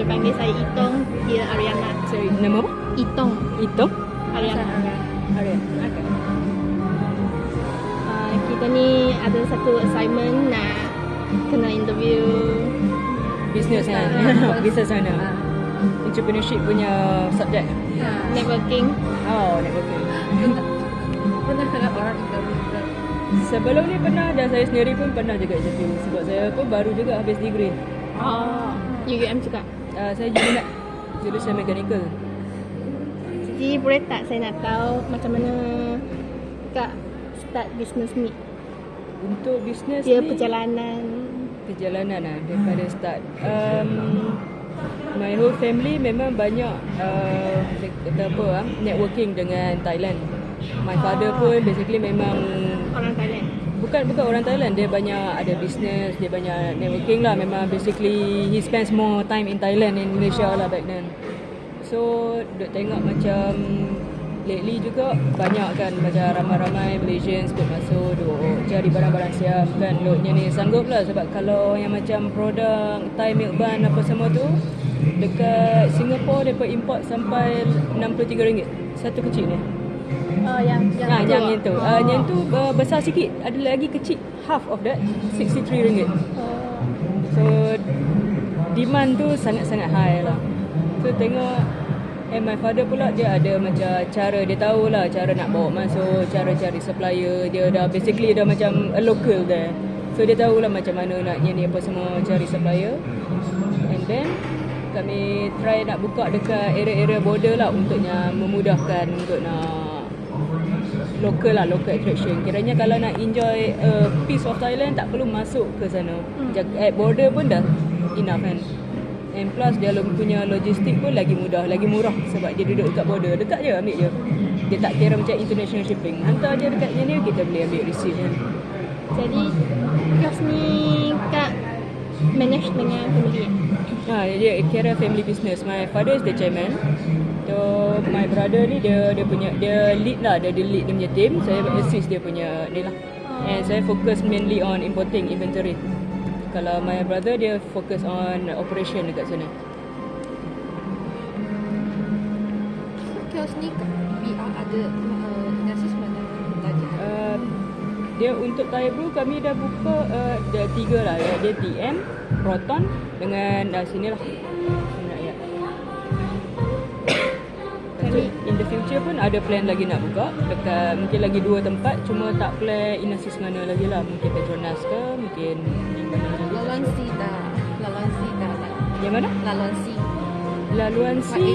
boleh panggil saya Itong. Dia Ariana. Sorry, nama apa? Itong. Itong? Ariana. Ariana. Okay. Kita ni ada satu assignment nak kena interview Business kan? Business mana? Entrepreneurship punya subjek. networking. Oh, networking. Pernah dengar orang interview ke? Sebelum ni pernah, dan saya sendiri pun pernah juga interview. Sebab saya pun baru juga habis degree. UUM juga. Saya jurusan jurusan mechanical. Jadi boleh tak saya nak tahu macam mana Kak start bisnes ni? Untuk bisnes Dia ni, perjalanan. daripada start. My whole family memang banyak kata apa networking dengan Thailand. My father pun basically memang Orang Thailand. bukan orang Thailand, dia banyak ada business, dia banyak networking lah. Memang basically he spends more time in Thailand in Malaysia lah back then. So duk tengok macam lately juga banyak kan macam ramai-ramai Malaysians duk masuk, duk cari barang-barang siap kan, duknya ni sanggup lah. Sebab kalau yang macam produk Thai milk bun apa semua tu dekat Singapore mereka import sampai RM63 satu kecil ni. Yang itu. Yang tu besar sikit, ada lagi kecil, half of that RM63. So demand tu sangat-sangat high lah. So tengok, and my father pula dia ada macam cara, dia tahulah cara nak bawa masuk, cara cari supplier. Dia dah basically dah macam a local there. So dia tahulah macam mana nak ni apa semua cari supplier. And then kami try nak buka dekat area-area border lah untuknya memudahkan untuk nak local attraction. Kiranya kalau nak enjoy a piece of Thailand tak perlu masuk ke sana. At border pun dah enough kan. And plus dia punya logistik pun lagi mudah, lagi murah sebab dia duduk dekat border. Dekat je, ambil je. Dia tak kira macam international shipping. Hantar je dekat sini, kita boleh ambil receipt kan. Jadi kios ni Kak manage dengan family. Dia kira family business. My father is the chairman. So my brother ni dia lead lah, dia lead dia punya team. Saya assist dia punya ni lah. And saya fokus mainly on importing inventory. Kalau my brother dia fokus on operation dekat sana. Kios ni VR ada nasi mana tadi? Dia untuk Thai Brew kami dah buka dah 3 lah ya. Dia TM, Proton dengan sini lah. Ya. In the future pun ada plan lagi nak buka dekat mungkin lagi 2 tempat, cuma tak plan inasis mana lagi lah. Mungkin Petronas ke, mungkin di mana lagi. Lalonsi dah. Yang mana? Lalonsi. Laluansi.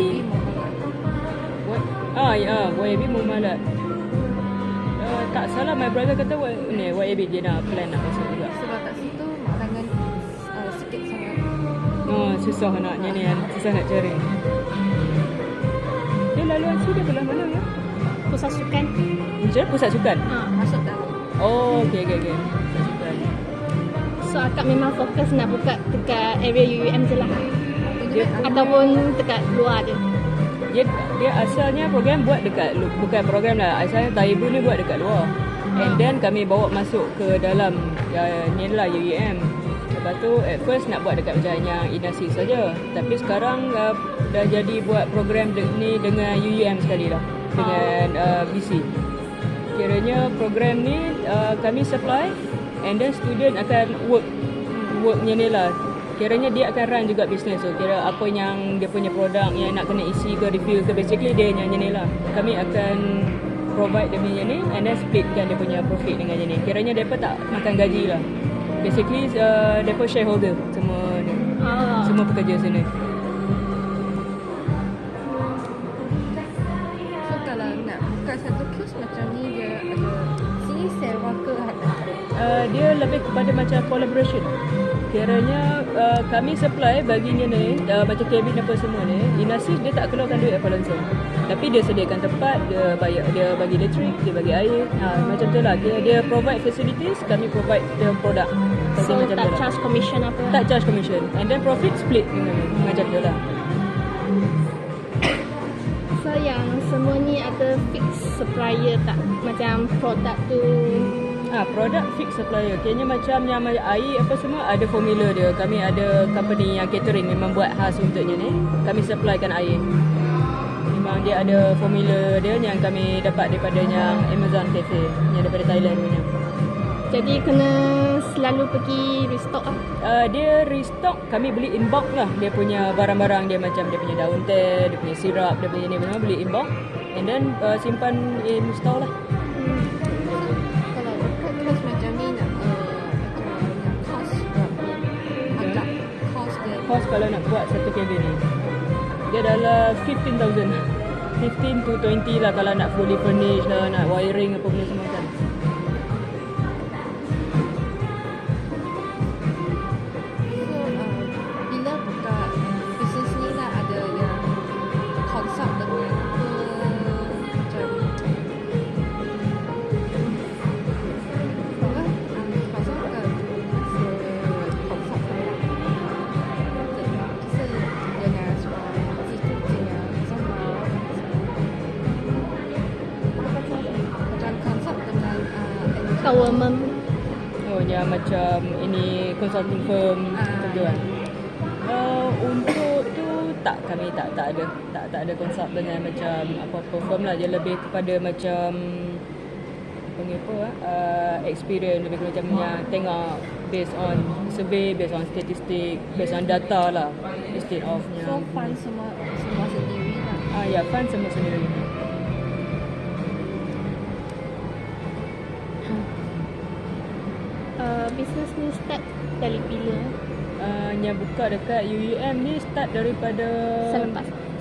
YAB Muamalat. Tak salah my brother kata YAB dia nak plan nak masuk juga. Sebab kat situ makanan sikit sangat. Susah naknya ni kan. Susah nak cari. Dia laluansi dia belah mana ya? Pusat sukan. Macam pusat sukan? Masuk dalam. Oh, okay. Pusat sukan. So akak memang fokus nak buka dekat area UUM je lah. Ataupun dekat luar je. Dia asalnya program buat dekat, bukan program lah, asalnya Thai Brew ni buat dekat luar. And then kami bawa masuk ke dalam ni lah UUM. Lepas tu at first nak buat dekat macam yang Inasis saja. Tapi sekarang dah jadi buat program ni dengan UUM sekali lah. Dengan BC. Kiranya program ni kami supply and then student akan worknya ni lah. Kiranya dia akan run juga bisnes tu. Kira apa yang dia punya produk yang nak kena isi ke refill ke, basically dia nyanyi ni lah. Kami akan provide dia punya ni and then splitkan dia punya profit dengan ni. Kiranya mereka tak makan gaji lah. Basically mereka shareholder semua ni. Semua pekerja sini. So kalau nak buka satu kios macam ni, dia ada sini sewa ke ada? Dia lebih kepada macam collaboration. Kiranya kami supply baginya ni macam cabin apa semua ni. Inasis dia tak keluarkan duit apa langsung. Tapi dia sediakan tempat, dia bayar, dia bagi elektrik, dia bagi air. Macam tu lah. Dia provide facilities, kami provide the product. So macam tak tu lah. charge commission apa? Tak charge commission. And then profit split macam tu lah. So yang semua ni ada fix supplier tak? Macam produk tu Produk fix supplier. Kayaknya macam yang air apa semua ada formula dia. Kami ada company yang catering memang buat khas untuknya ni. Kami supplykan air. Memang dia ada formula dia yang kami dapat daripada yang Amazon Cafe yang daripada Thailand punya. Jadi kena selalu pergi restock lah. Dia restock, kami beli in bulk lah. Dia punya barang-barang dia macam dia punya daun teh, dia punya sirap, dia punya ni memang beli in bulk. And then simpan in store lah. Kalau dekat kos macam ni nak kos berapa? Agak kos dia. Kos kalau nak buat satu cabin ni dia dalam 15,000. 15 to 20 lah kalau nak fully furnish lah, nak wiring apa benda semua kan. So bila buka bisnes ni lah ada yang consult dengan apa macam apa consult ke consult dengan soal institusinya sama macam consult dengan Government. Oh yang macam ini consulting firm macam tu kan. Untuk tu kami tak ada consult dengan macam apa-apa firm lah. Dia lebih kepada macam panggil apa experience, lebih macam yang tengok based on survey, based on statistik, based on data lah instead of so fund semua sendiri lah. ya fund semua sendiri. Bisnes ni start dari bila? Yang buka dekat UUM ni start daripada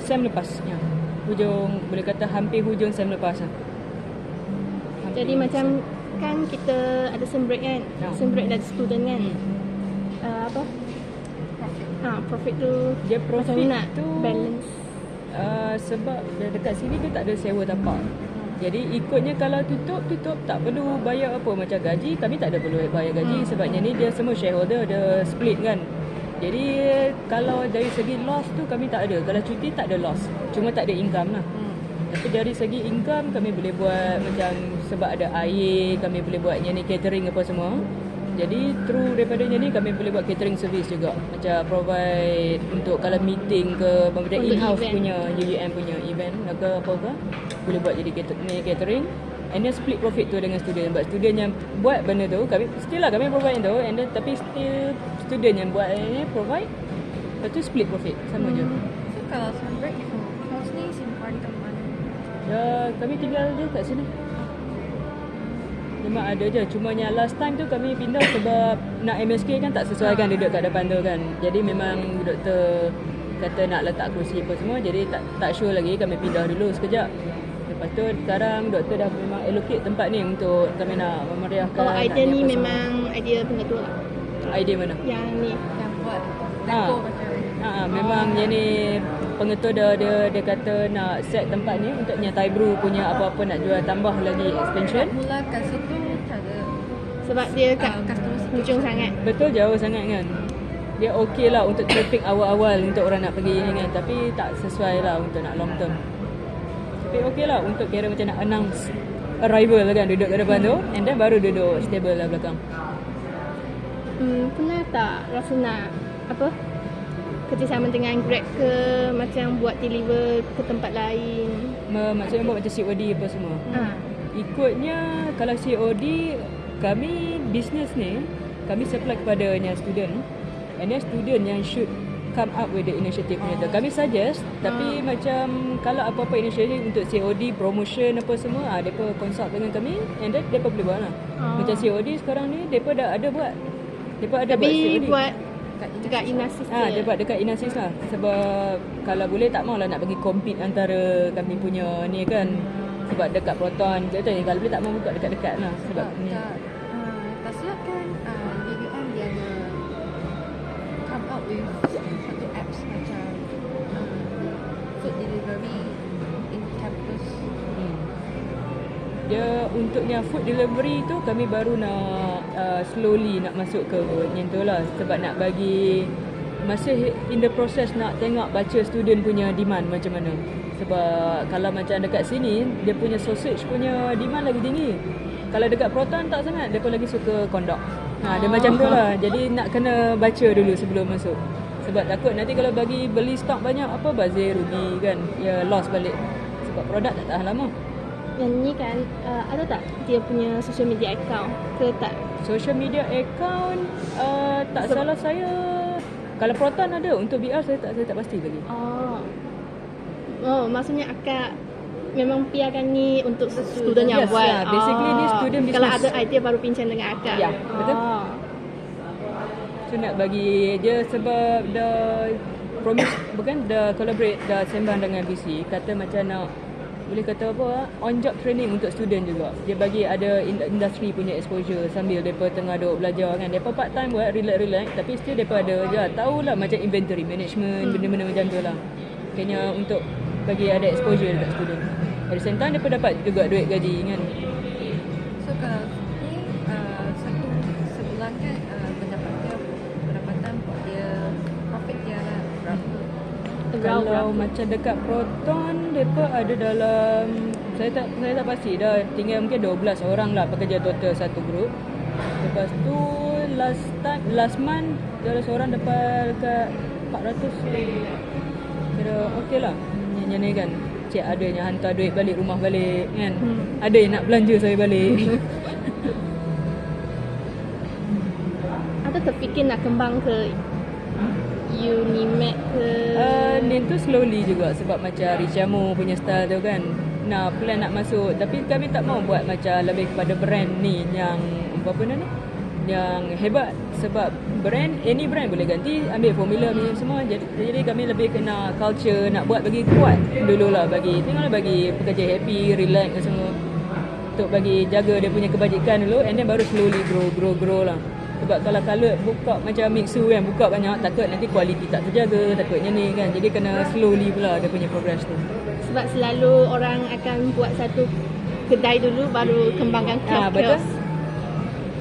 Sem lepas ya. Hujung boleh kata hampir hujung sem lepas lah. Jadi macam kan kita ada sem break kan? Sem break dari student kan? Apa? Profit tu Dia profit macam nak tu balance. sebab dekat sini dia tak ada sewa tapak. Jadi ikutnya kalau tutup tak perlu bayar apa macam gaji, kami tak ada perlu bayar gaji sebabnya ni dia semua shareholder, dia split kan. Jadi kalau dari segi loss tu kami tak ada. Kalau cuti tak ada loss, cuma tak ada income lah. Tapi dari segi income kami boleh buat macam sebab ada air, kami boleh buat yang ni catering apa semua. Jadi through daripadanya ni kami boleh buat catering service juga. Macam provide untuk kalau meeting ke macam in-house event. punya UUM punya event ke apa ke, boleh buat jadi catering. And then split profit tu dengan student. Sebab student yang buat benda tu kami still lah kami provide tu, and then tapi still student yang buat ni provide. Lepas tu split profit sama je. So kalau sunbreak kos ni simpan kat mana? Ya, kami tinggal je kat sini. Memang ada je. Cuma yang last time tu kami pindah sebab nak MSK kan tak sesuai kan duduk kat depan tu kan. Jadi memang doktor kata nak letak kursi apa semua. Jadi tak sure lagi, kami pindah dulu sekejap. Lepas tu sekarang doktor dah memang allocate tempat ni untuk kami nak memeriahkan. Oh, idea nak ni apa memang idea pengetua lah. semua. Idea mana? Yang ni. Yang buat deco macam Memang yang ni pengetua dia kata nak set tempat ni untuk yang Thai Brew punya apa-apa nak jual tambah lagi expansion. mula kat situ tak ada Sebab dia kat customer hujung sangat. Betul, jauh sangat kan. Dia okey lah untuk traffic awal-awal untuk orang nak pergi ni kan. Tapi tak sesuai lah untuk nak long term. Tapi okey lah untuk kira macam nak announce arrival kan, duduk kat depan tu. And then baru duduk stable lah belakang. Pernah tak rasa nak apa? Kerjasama dengan Grab ke macam buat deliver ke tempat lain? Maksudnya buat macam COD apa semua. Ikutnya kalau COD, kami business ni kami supply kepada yang student, and then student yang should come up with the initiative punya tu. Kami suggest, tapi macam kalau apa-apa initiative untuk COD, promotion apa semua, mereka consult dengan kami, and then mereka boleh buat lah. Macam COD sekarang ni, mereka dah ada buat. Mereka ada buat Tapi COD. buat dekat Inasis Dia buat dekat Inasis lah. Sebab kalau boleh tak maulah nak bagi compete antara kami punya ni kan. Sebab dekat Proton, jadi kalau boleh tak mau buka dekat-dekat lah. Sebab ni. tak silap kan UUM dia ada come out with satu apps macam food delivery in campus. Dia untuknya food delivery tu kami baru nak slowly nak masuk ke yang tu lah. Sebab nak bagi masih in the process nak tengok baca student punya demand macam mana. Sebab kalau macam dekat sini dia punya sausage punya demand lagi tinggi. Kalau dekat Proton tak sangat, dia pun lagi suka conduct. Dia macam tu lah. Jadi nak kena baca dulu sebelum masuk. Sebab takut nanti kalau beli stok banyak apa bazir rugi kan. Ya loss balik. Sebab produk tak tahan lama. Yang ni kan ada tak dia punya social media account ke tak? Social media account tak salah saya. Kalau Proton ada, untuk BR saya tak pasti lagi. Maksudnya akak memang PR-kan ni untuk student yang Yes, buat. yeah. Basically ni student business. Kalau ada idea baru bincang dengan akak. Ya, betul. So nak bagi dia sebab dah promise dah collaborate, dah sembang dengan BC, kata macam nak boleh kata apa on job training untuk student juga. Dia bagi ada industri punya exposure sambil depa tengah duk belajar kan. Depa part time buat relax tapi still depa ada je tahulah macam inventory management, benda-benda macam tu lah. Kena untuk bagi ada exposure dekat student. At the same time depa dapat juga duit gaji kan. So kalau ni satu sebulan kan pendapatan dia profit dia lah berapa? Kalau macam dekat Proton depa ada dalam saya tak pasti dah, tinggal mungkin 12 orang lah pekerja total satu grup. Lepas tu last month ada seorang dapat dekat 400. Kira okey lah. Yang ni kan cik adanya hantar duit balik rumah balik kan. Ada yang nak belanja saya balik. Ada terfikir nak kembang ke Unimed ke? Ni tu slowly juga sebab macam Richamo punya style tu kan. Plan nak masuk tapi kami tak mau buat macam lebih kepada brand ni yang apa ni? Yang hebat sebab any brand boleh ganti, ambil formula ni semua. Jadi kami lebih kena culture nak buat bagi kuat dululah tengoklah bagi pekerja happy, relax semua. Untuk bagi jaga dia punya kebajikan dulu and then baru slowly grow lah. Sebab kalau buka macam Mixu kan, buka banyak takut nanti kualiti tak terjaga, takutnya ni kan. Jadi kena slowly pula dia punya progress tu. Sebab selalu orang akan buat satu kedai dulu baru kembangkan kios-kios. Betul.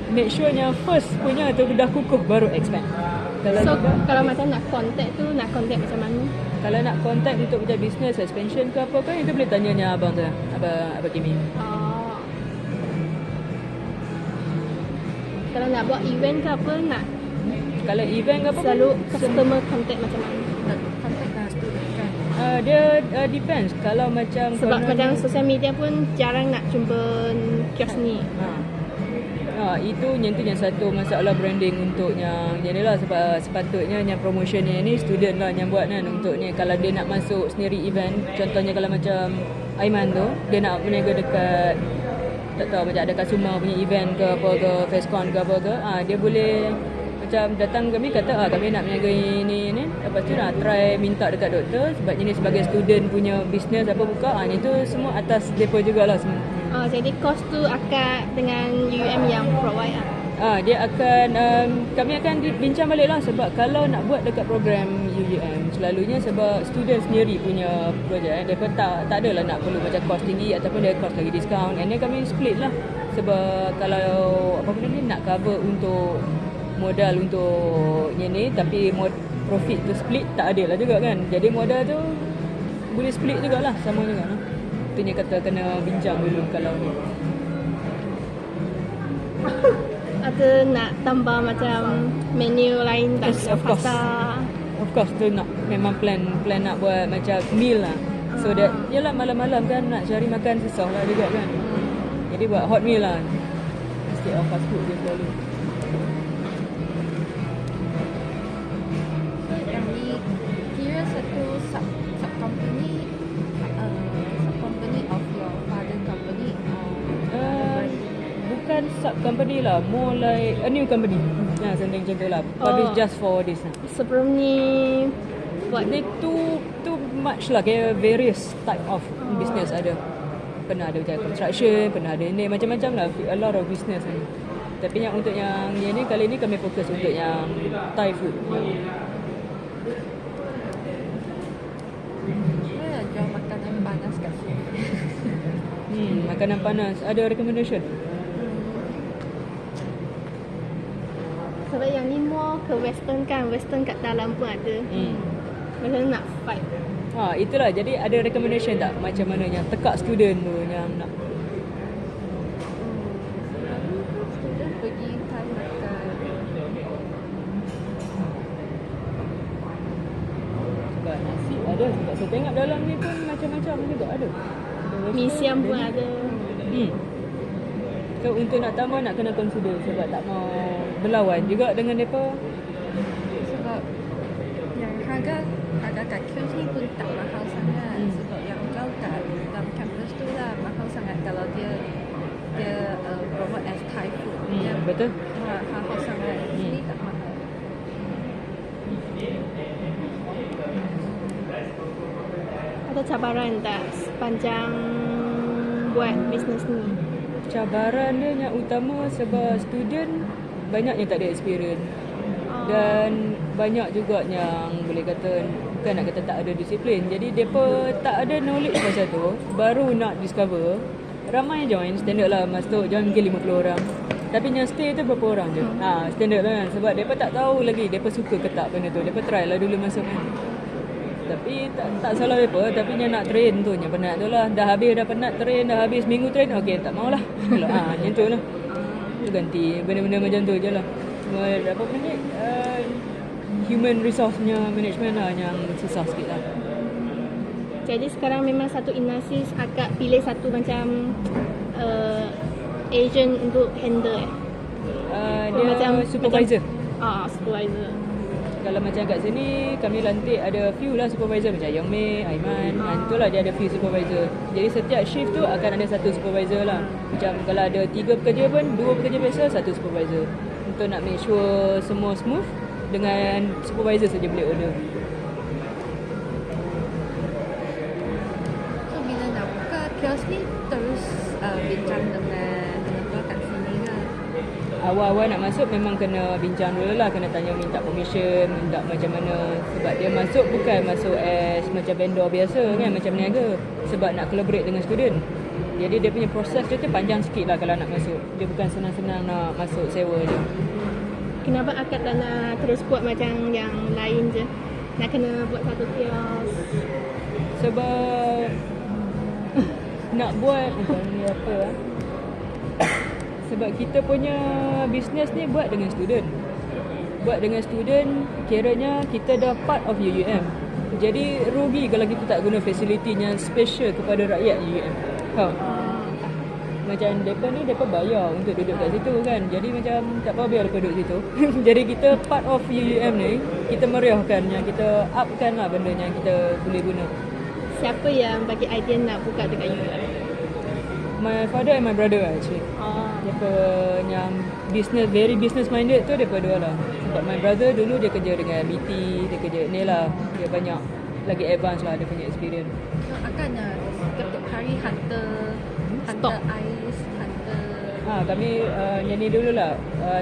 Make sure yang first punya tu dah kukuh baru expand. Kalau macam nak contact macam mana? Kalau nak contact untuk macam business expansion ke apa kan, itu boleh tanya abang tu, Abang Kimi. Kalau nak buat event ke apa Kalau event ke apa selalu customer contact macam mana? Contact dengan student kan. Dia depends. Kalau macam Sebab macam sosial media pun jarang nak jumpa kios ni. Itu yang satu masalah branding untuk yang ni lah. Sebab sepatutnya yang promotion ni student lah yang buat kan untuk ni. Kalau dia nak masuk sendiri event, contohnya kalau macam Aiman tu, dia nak berniaga dekat tak tahu macam ada Kasuma punya event ke apa ke, Facecon ke apa ke, dia boleh macam datang kami kata kami nak berniaga ni. Lepas tu nak try minta dekat doktor sebab ini sebagai student punya business apa buka, itu semua atas depa jugalah semua. Jadi kos tu akan dengan UM yang provide Dia akan kami akan bincang balik lah sebab kalau nak buat dekat program UUM selalunya sebab student sendiri punya projek, mereka tak adalah nak perlu macam kos tinggi ataupun dia kos lagi discount, and then kami split lah sebab kalau apa benda ni nak cover untuk modal untuk ni tapi profit tu split tak ada lah juga kan, jadi modal tu boleh split jugalah sama juga lah. Itunya kata kena bincang dulu kalau ni. Ada nak tambah macam menu lain tak? Yes, of course. Of course tu nak memang plan nak buat macam meal lah. So that yalah malam-malam kan nak cari makan susah lah juga kan. Jadi buat hot meal lah. Instead of fast food je selalu. Yang ni kira satu sub company of your father company. Bukan sub company lah, more like a new company. Something macam tu lah. Publish just for this lah. Sebelum ni buat Dia too much lah, kayak various type of business ada. Pernah ada macam construction, pernah ada ni macam-macam lah, a lot of business ni. Tapi yang untuk yang ni kali ni kami fokus untuk yang Thai food. Mana jual makanan panas kat sini? Makanan panas, ada recommendation? sebab yang ni more ke western kan, western kat dalam pun ada. Macam nak fight. Itulah, jadi ada recommendation tak macam mana yang tekak student tu yang nak? ada. Sebab saya tengok dalam ni pun macam-macam juga ada. Museum pun ada. So untuk nak tambah nak kena consider sebab tak mau berlawan juga dengan mereka. Sebab yang harga kat kios ni pun tak mahal sangat. Sebab yang jual kat dalam kampus tu lah mahal sangat kalau dia promote as Thai food. Dia Betul. mahal sangat. Sini tak mahal. Ada cabaran tak sepanjang buat bisnes ni? Cabaran dia yang utama sebab student banyak yang tak ada experience. Dan banyak juga yang boleh kata bukan nak kata tak ada disiplin. Jadi mereka tak ada knowledge pasal tu, baru nak discover. Ramai join, standard lah masuk join mungkin 50 orang. Tapi yang stay tu berapa orang je. Standard lah kan. Sebab mereka tak tahu lagi mereka suka ke tak benda tu. Mereka try lah dulu masuk kan. Tapi tak salah mereka. Tapi yang nak train tu, yang penat tu lah. Dah penat train, dah habis minggu train, okey tak maulah. Macam tu lah. Tu ganti benda-benda macam tu je lah. Cuma apa panggil human resource punya management lah yang susah sikit lah. Jadi sekarang memang satu Inasis akak pilih satu macam agent untuk handle Dia macam supervisor. Supervisor. Kalau macam kat sini kami lantik ada few lah supervisor macam Yongmei, Aiman, itulah dia ada few supervisor. Jadi setiap shift tu akan ada satu supervisor lah. Macam kalau ada 3 pekerja pun 2 pekerja biasa, satu supervisor. Untuk nak make sure semua smooth dengan supervisor saja boleh order. So bila nak buka kios ni terus bincang dengan apa kat sini lah. Awal-awal nak masuk memang kena bincang dulu lah. Kena tanya minta permission, minta macam mana. Sebab dia masuk bukan masuk as macam vendor biasa kan, macam niaga. Sebab nak collaborate dengan student. Jadi dia punya proses dia tu panjang sikit lah kalau nak masuk. Dia bukan senang-senang nak masuk sewa je. Kenapa akak tak nak terus buat macam yang lain je? Nak kena buat satu kios. Sebab nak buat macam ni apa sebab kita punya bisnes ni buat dengan student. Buat dengan student kiranya kita dah part of UUM. Jadi rugi kalau kita tak guna fasiliti yang special kepada rakyat UUM. Macam mereka ni mereka bayar untuk duduk kat situ kan. Jadi macam tak apa biar mereka duduk situ. Jadi kita part of UUM ni, kita meriahkan yang kita upkan lah benda yang kita boleh guna. Siapa yang bagi idea nak buka dekat UUM? My father and my brother actually. Mereka yang business, very business minded tu mereka dua lah. Sebab my brother dulu dia kerja dengan BT, dia kerja ni lah. Dia banyak lagi advance lah, dia punya experience. So akan setiap hari hantar ais, hantar Kami yang ni dulu lah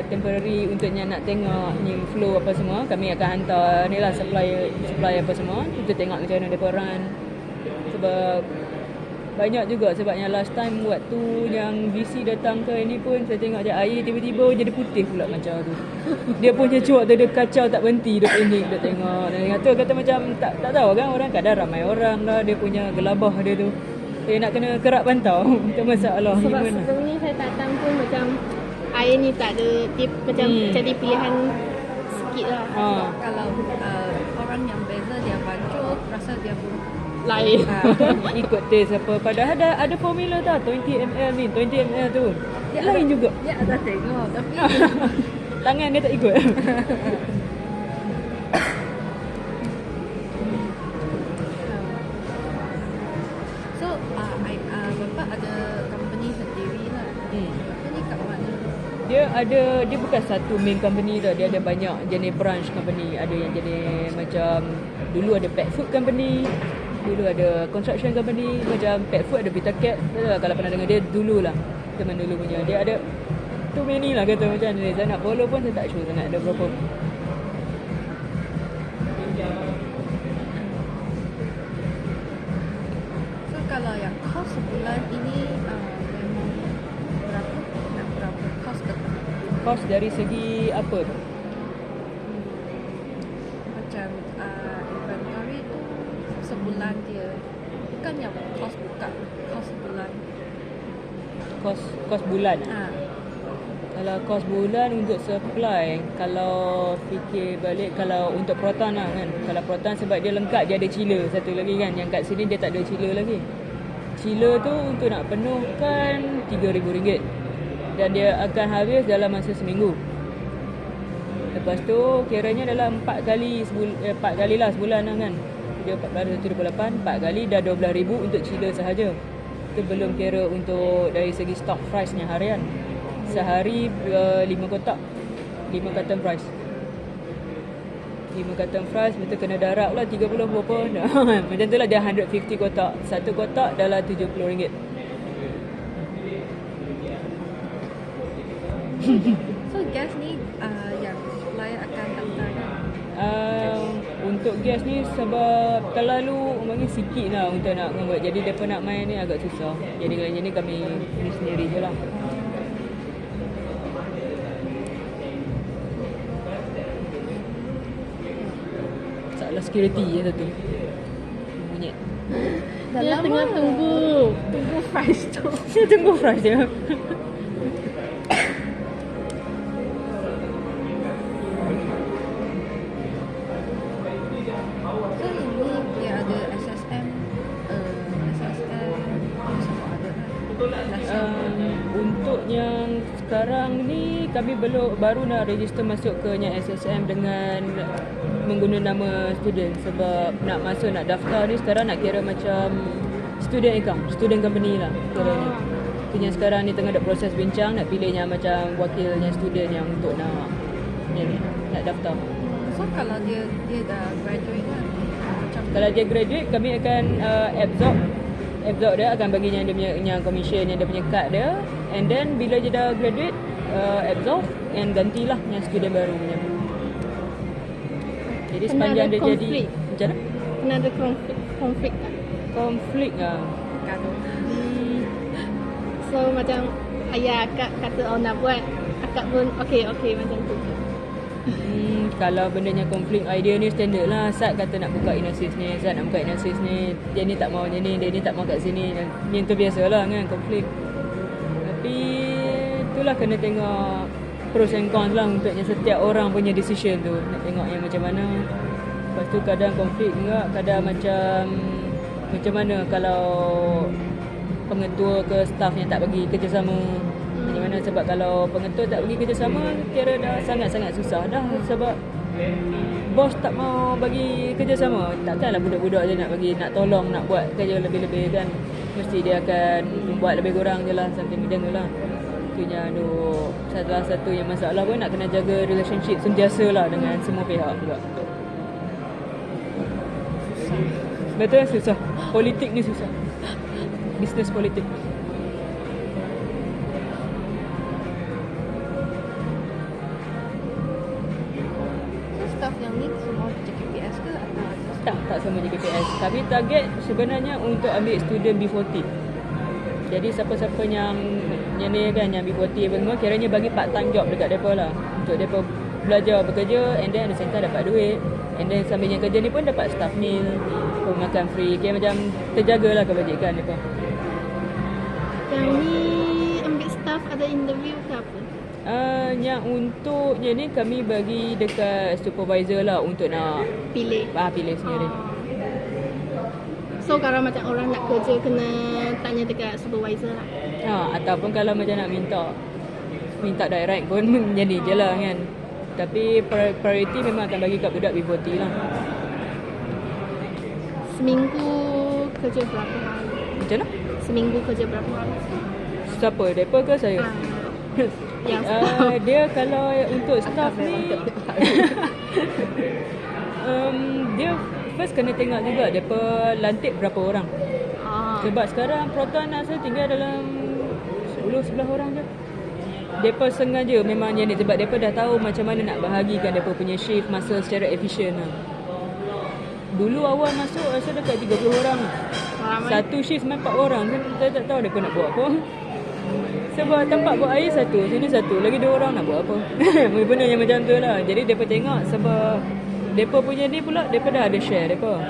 temporary untuk yang nak tengok ni flow apa semua. Kami akan hantar ni lah supply apa semua. Kita tengok macam mana mereka run. Sebab banyak juga sebab yang last time waktu yang VC datang ke ini pun saya tengok je air tiba-tiba jadi putih pula macam tu. Dia punya cuak tu dia kacau tak berhenti dia panik dia tengok. Dan kata macam tak tahu kan orang kadang ramai orang lah dia punya gelabah dia tu. Dia nak kena kerap pantau untuk masalah. Sebab sebelum ni saya datang pun macam air ni tak ada tip, macam jadi pilihan sikit lah. kalau orang yang beza dia baju rasa dia pun Lain. Ikut taste apa. Padahal ada formula tau 20 ml ni, 20 ml tu. Dia lain juga. dia ada tengok tapi Tangan dia tak ikut. so Bapak ada company sendiri lah. Company kat mana? Dia bukan satu main company tau. Dia ada banyak jenis branch company. Ada yang jenis macam dulu ada pet food company. Dulu ada construction company. Macam pet food ada Vitacat. Kalau pernah dengar dia dulu lah. Teman dulu punya. Dia ada too many lah kata macam ni. Saya nak follow pun saya tak sure sangat ada berapa. So kalau yang kos sebulan ini memang berapa? Nak berapa kos tetap? Kos dari segi apa tu? Macam inventory tu sebulan dia. Bukan yang kos buka, kos sebulan. Kos bulan. Kalau kos bulan untuk supply, kalau fikir balik, kalau untuk Proton lah kan. Kalau Proton sebab dia lengkap, dia ada chiller satu lagi kan. Yang kat sini dia tak ada chiller lagi. Chiller tu untuk nak penuhkan RM3,000. Dan dia akan habis dalam masa seminggu. Lepas tu kiranya dalam 4 kali lah sebulan lah kan. Dia 14,128, 4 kali dah RM12,000 untuk chiller sahaja. Itu belum kira untuk dari segi stock price-nya harian. Sehari 5 kotak, 5 carton fries. 5 carton fries betul kena darab lah 30 berapa. Macam tu lah dia 150 kotak. Satu kotak dalam RM70. So gas ni yang supplier akan daftarkan. Untuk gas ni sebab terlalu umpamanya sikit lah untuk nak buat. Jadi mereka nak main ni agak susah. Jadi kalau ni kami ni sendiri je lah. Masalah security je satu. Monyet. Dia tengah tunggu fries tu. Dia tunggu fries dia. So ini dia ada SSM, semua ada lah. Untuk yang sekarang ni kami baru nak register masuk ke yang SSM dengan menggunakan nama student sebab nak masuk nak daftar ni sekarang nak kira macam student account, student company lah kiranya. Yang sekarang ni tengah ada proses bincang nak pilih yang macam wakilnya student yang untuk nak daftar. So kalau dia dah graduate kan, macam Kalau dia graduate kami akan absorb dia akan bagi yang dia punya yang commission yang dia punya kad dia, and then bila dia dah graduate absorb and gantilah yang student baru punya. Jadi Pernah sepanjang ada dia jadi konflik? macam mana? Pernah ada konflik tak? Konflik lah. gaduh. So macam ayah akak kata nak buat, akak pun okey macam tu. Kalau bendanya konflik idea ni standard lah. Sat kata nak buka Inasis ni, Sat nak buka Inasis ni, dia ni tak mau macam ni, dia ni tak mau kat sini. Ni tu biasalah kan konflik. Tapi itulah kena tengok pros and cons lah untuknya setiap orang punya decision tu. Nak tengok yang macam mana. Lepas tu kadang konflik juga, kadang macam mana kalau pengetua ke staff yang tak bagi kerjasama. Macam mana sebab kalau pengetua tak bagi kerjasama kira dah sangat-sangat susah dah sebab bos tak mau bagi kerjasama. Takkanlah budak-budak je nak tolong nak buat kerja lebih-lebih kan. Mesti dia akan buat lebih kurang je lah sampai macam tu lah. Itunya salah satu yang masalah pun nak kena jaga relationship sentiasa lah dengan semua pihak juga. Betul susah. Politik ni susah. Business politik. So staff yang ni semua JKPS ke atau ada? Tak semua JKPS. Kami target sebenarnya untuk ambil student B40. Jadi siapa-siapa yang ni kan yang B40 apa semua kiranya bagi part time job dekat depa lah. Untuk depa belajar bekerja and then at the same time dapat duit. And then sambil yang kerja ni pun dapat staff meal, makan free. Kira macam terjagalah kebajikan depa. Yang ni ambil staff ada interview ke apa? Yang untuknya ni kami bagi dekat supervisor lah untuk nak Pilih. pilih sendiri. So kalau macam orang nak kerja kena tanya dekat supervisor lah. Ataupun kalau macam nak minta direct pun jadi je lah kan. Tapi priority memang akan bagi kat budak B40 lah. Seminggu kerja berapa hari? Macam mana? Seminggu kerja berapa hari? Siapa? Depa ke saya? Yang staff. Dia kalau untuk staff ni dia first kena tengok juga depa lantik berapa orang. Sebab sekarang Proton rasa tinggal dalam 10-11 orang je. Depa sengaja memang yang ni sebab depa dah tahu macam mana nak bahagikan depa punya shift masa secara efisien lah. Dulu awal masuk rasa dekat 30 orang. Satu shift sampai 4 orang kan saya tak tahu depa nak buat apa. Sebab tempat buat air satu, sini satu, lagi 2 orang nak buat apa. Benda yang macam tu lah. Jadi depa tengok sebab depa punya ni pula depa dah ada share depa.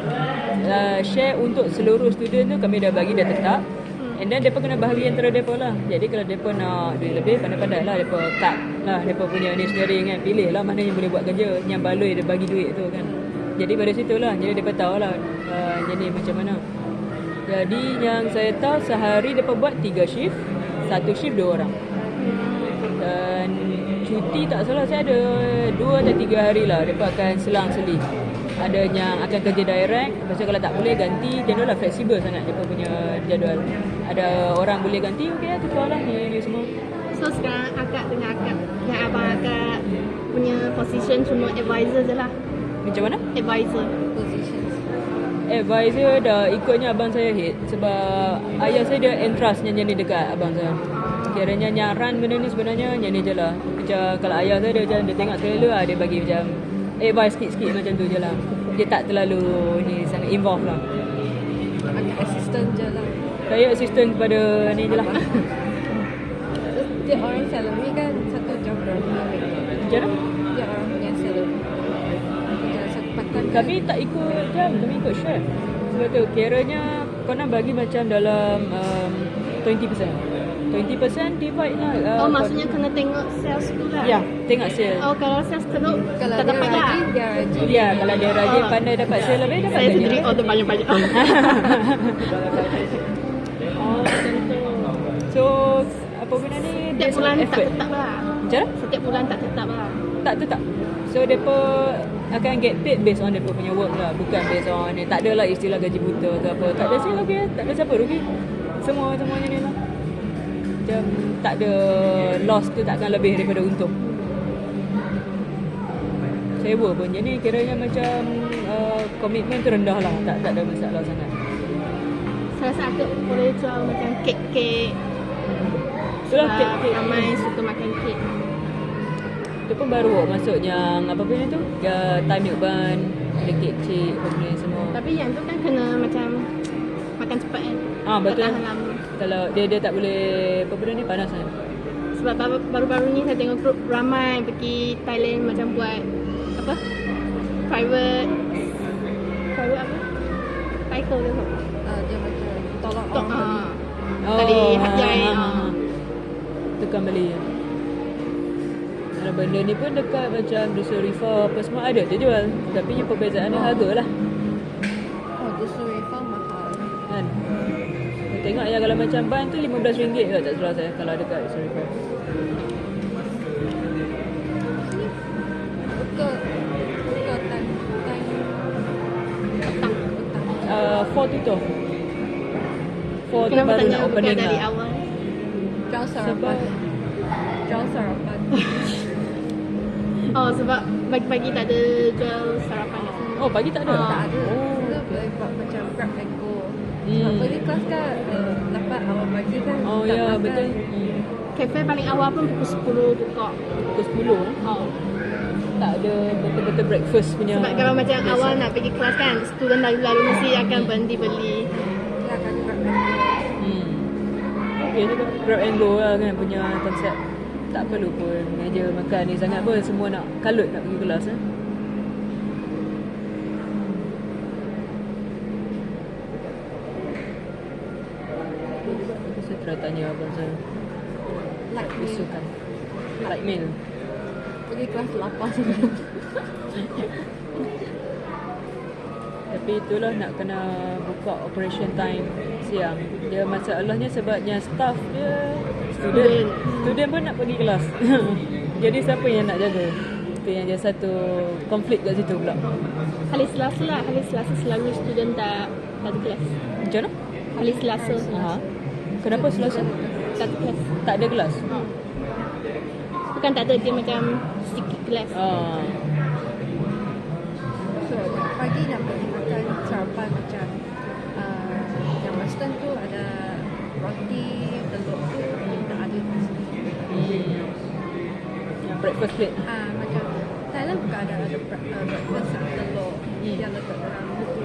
Share untuk seluruh student tu kami dah bagi dah tetap. And then mereka kena bahagi antara mereka lah. Jadi kalau mereka nak duit lebih, pandai-pandai lah mereka cut lah mereka punya ni sendiri kan. Pilih lah mana yang boleh buat kerja, yang baloi dia bagi duit tu kan. Jadi pada situ lah, jadi mereka tahu lah jadi macam mana. Jadi yang saya tahu sehari mereka buat 3 shift, 1 shift 2 orang. Dan cuti tak salah saya ada 2 atau 3 hari lah mereka akan selang-seli. Ada yang akan kerja direct, lepas tu kalau tak boleh ganti, jadual lah fleksibel sangat mereka punya jadual. Ada orang boleh ganti, okey lah, tukar lah ni semua. So sekarang akak dengan abang akak punya position cuma advisor je lah. Macam mana? Advisor. Positions. Advisor dah ikutnya abang saya head. Sebab ayah saya dia entrust yang jadi dekat abang saya. Kiranya yang run benda ni sebenarnya yang ni je lah. Macam kalau ayah saya dia macam dia tengok trailer dia bagi macam advice sikit-sikit macam tu je lah. Dia tak terlalu ni sangat involved lah. Agak assistant je lah. Saya assistant kepada ni je lah. Dia orang salary kan satu jam berapa? Macam mana? Dia orang punya salary. Kerja satu pekan. Kami tak ikut jam, kami ikut shift. Sebab tu kiranya kau nak bagi macam dalam 20%. 20% divide lah. Oh maksudnya kena tengok sales tu lah. Ya, tengok sale. Oh kalau sales teruk Kalau tak dia dapat lah. rajin, dia rajin. Ya, kalau dia rajin pandai dapat sale lebih dapat Saya gaji sendiri lebih. order banyak-banyak. Oh, macam tu. So, apa guna ni? Setiap based on bulan tak effort. tetap lah. Macam mana? Setiap bulan tak tetap lah. Tak tetap. So, mereka akan get paid based on mereka punya work lah. Bukan based on ni. Tak ada lah istilah gaji buta ke apa. Tak ada sale okey. Tak ada siapa rugi. Semuanya ni lah. Macam tak ada loss tu takkan lebih daripada untung. Sewa pun. Jadi kiranya macam komitmen tu rendah lah. Tak ada masalah sangat. Saya rasa akak boleh jual macam kek-kek. Itulah Sebab kek-kek. ramai suka makan kek. Itu pun baru masuk yang apa punya tu? Thai milk bun, ada kek cik, apa punya semua. Tapi yang tu kan kena macam makan cepat kan. Betul. Tak tahan lama. Kalau dia tak boleh apa benda ni panas kan. Sebab baru-baru ni saya tengok grup ramai pergi Thailand macam buat apa? Private apa? Cycle ke apa? Dia macam tolong Tok, orang beli. Kali hajai. Tekan beli. Kalau benda ni pun dekat macam Dusun Rifa apa semua ada dia jual. Tapi yang perbezaan dia harga lah. Oh, Dusun Rifa mahal. Kan? Tengok ya kalau macam ban tu RM15 ke tak salah saya kalau dekat Dusun Rifa. Buka time petang. 4 tutup. 4 tu Kenapa baru tak nak buka opening dari lah. awal? Jual sarapan. Jual sarapan. Oh sebab pagi-pagi tak ada jual sarapan kat sana. Oh pagi tak ada? Tak ada. Oh. Kita boleh buat macam grab and go. Hmm. Sebab pergi kelas kan dapat awal pagi kan. Oh tak ya makan. betul. Kafe paling awal pun pukul 10 buka. Pukul 10 Oh. tak ada betul-betul breakfast punya. Sebab kalau macam biasa. awal nak pergi kelas kan, student lalu mesti akan berhenti beli. Dia akan grab and go. Okay juga grab and go lah kan punya konsep. Tak perlu pun meja makan ni sangat pun semua nak kalut nak pergi kelas eh. Saya try tanya abang saya. Like me. Isukan light meal. Pergi kelas lapar sebelum. Tapi itulah nak kena buka operation time siang. Dia masalahnya sebabnya staff dia student pun nak pergi kelas. Jadi siapa yang nak jaga? Itu yang dia satu konflik kat situ pula. Hari Selasa lah, hari Selasa selalu student tak satu kelas. Macam mana? Hari Selasa Kenapa Selasa? satu kelas. Tak ada kelas. Bukan tak ada, dia macam sikit kelas. So pagi nak pergi makan sarapan macam yang western tu ada roti, telur tu tak ada di sini. Yang breakfast plate. Macam Thailand bukan ada breakfast telur yang letak dalam buku.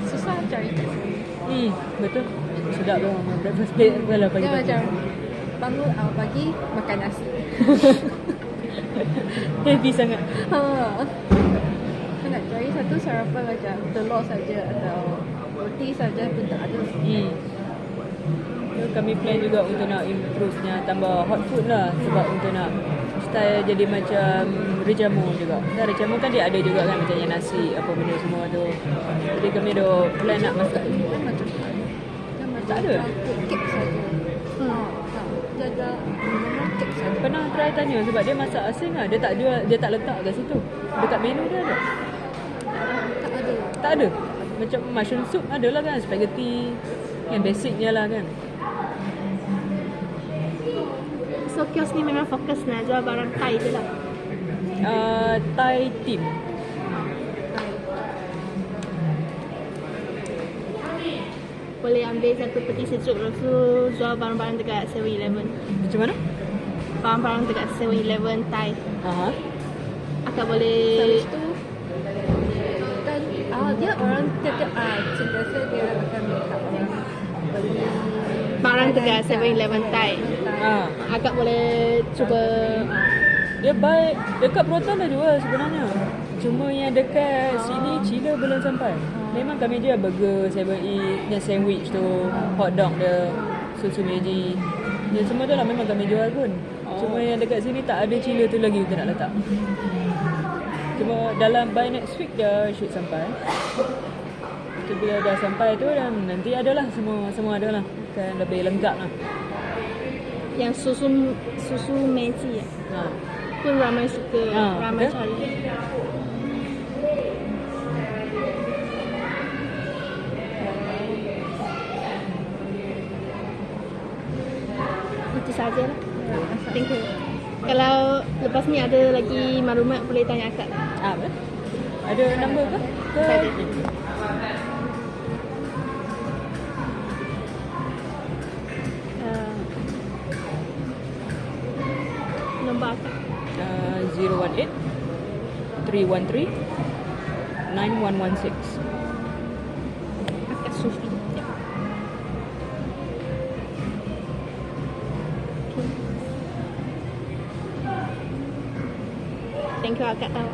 Susah cari kat sini. Betul. Sedap lah breakfast plate kalau Dia pagi-pagi. macam bangun awal pagi makan nasi. Heavy sangat. Saya nak cari satu sarapan macam telur saja atau roti saja pun tak ada. So, kami plan juga untuk nak improvenya tambah hot food lah, sebab untuk nak style jadi macam rejamu juga. Dan rejamu kan dia ada juga kan macam yang nasi apa benda semua tu. Jadi kami dah plan nak masak. Dia macam Tak ada? kek saja. Dia ada memang kek saja. Pernah try tanya sebab dia masak asing lah. Dia tak jual, dia tak letak kat situ. Dekat menu dia ada. Tak ada. Tak ada. Macam mushroom soup ada lah kan, spaghetti yang basicnya lah kan. So kios ni memang fokus nak jual barang Thai je lah. Thai team. Boleh ambil satu peti sejuk, lepas tu jual barang-barang dekat 7-Eleven. Macam mana? Barang-barang dekat 7-Eleven Thai. Aha. Akak boleh Habis tu kan dia orang tetap sentiasa dia akan minta orang beli barang dekat 7-Eleven Thai. Ah. Akak boleh cuba Dia baik. Dekat Proton dah jual sebenarnya. Cuma yang dekat sini Cina belum sampai. Memang kami jual burger, 7-Eat, yang sandwich tu, hot dog dia, susu Meiji. Yang semua tu lah memang kami jual pun. Cuma yang dekat sini tak ada Cina tu lagi kita nak letak. Cuma dalam by next week dia should sampai. So, bila dah sampai tu dan nanti adalah semua adalah. Kan lebih lengkap lah. yang susu Meiji ya. Pun ramai suka, ramai betul? cari. Itu sajalah. Thank you. Kalau lepas ni ada lagi maklumat boleh tanya akak. Apa? Ada nombor ke? Tak ada. Nombor akak. 018 313 9116. Akak Sufi. Ya. Thank you akak tahu.